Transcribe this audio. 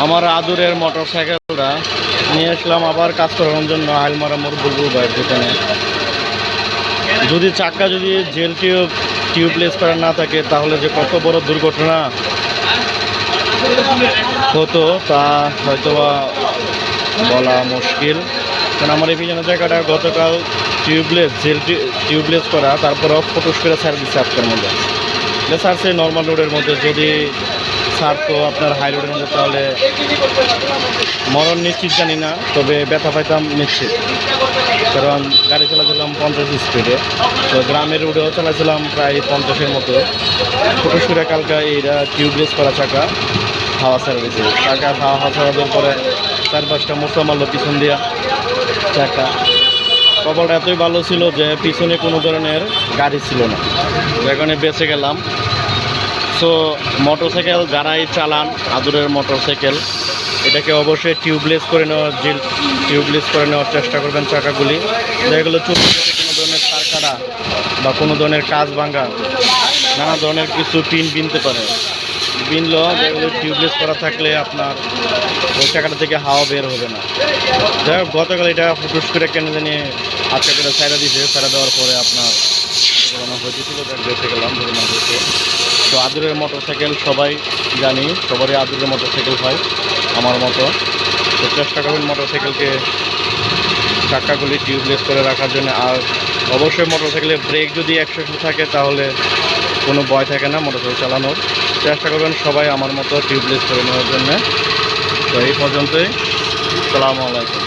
আমার আদুরের মোটর সাইকেলটা নিয়ে আসলাম আবার কাজ করানোর জন্য আইলমারা মোড় বুলবুল ভাইয়ের দোকানে। যদি চাক্কা যদি জেল টিউবলেস করা না থাকে তাহলে যে কত বড় দুর্ঘটনা হতো তা হয়তোবা বলা মুশকিল। কারণ আমার এই পিছনের জায়গাটা গতকাল টিউবলেস করা, তারপরেও ফটোস করে ছাড় দিচ্ছে আজকের মধ্যে। ছাড়ছে নর্মাল রোডের মধ্যে, যদি ছাড়তো আপনার হাই রোডের মধ্যে তাহলে মরণ নিশ্চিত জানি না, তবে ব্যথা পাইতাম নিশ্চিত। কারণ গাড়ি চালাচ্ছিলাম 50 স্পিডে, তো গ্রামের রোডেও চালাচ্ছিলাম প্রায় 50-এর মতো। ফটোস করে কালকা এইটা টিউবলেস করা চাকা হাওয়া সার্ভিসে চাকা হাওয়া ছাড়ানোর পরে 4-5টা মোচা মারলো পিছন দিয়া চাকা। কপালটা এতই ভালো ছিল যে পিছনে কোনো ধরনের গাড়ি ছিল না, এখানে বেঁচে গেলাম। সো মোটরসাইকেল যারাই চালান, আদুরের মোটরসাইকেল, এটাকে অবশ্যই টিউবলেস করে নেওয়ার চেষ্টা করবেন চাকাগুলি। যেগুলো চলতে কোনো ধরনের তার কাটা বা কোনো ধরনের কাজ ভাঙা, নানা ধরনের কিছু পিন বিনতে পারে। বিনলো যেগুলো টিউবলেস করা থাকলে আপনার ওই চাকাটা থেকে হাওয়া বের হবে না। যাই হোক, গতকাল এটা ফুটুস করে কেন জানি আজকে করে ছাইড়া দিয়েছে। ছাইড়া দেওয়ার পরে আপনার হয়েছিল, বেঁচে গেলাম দুর্ঘটনা হয়েছে। তো আদুরের মোটরসাইকেল সবাই জানি, সবারই আদুরের মোটরসাইকেল হয় আমার মতো। তো চেষ্টা করবেন মোটরসাইকেলকে চাকাগুলি টিউবলেস করে রাখার জন্য। আর অবশ্যই মোটরসাইকেলের ব্রেক যদি 100 থাকে তাহলে কোনো ভয় থাকে না মোটরসাইকেল চালানোর। চেষ্টা করবেন সবাই আমার মতো টিউবলেস করে নেওয়ার জন্য। তো এই পর্যন্তই, আসসালামু আলাইকুম।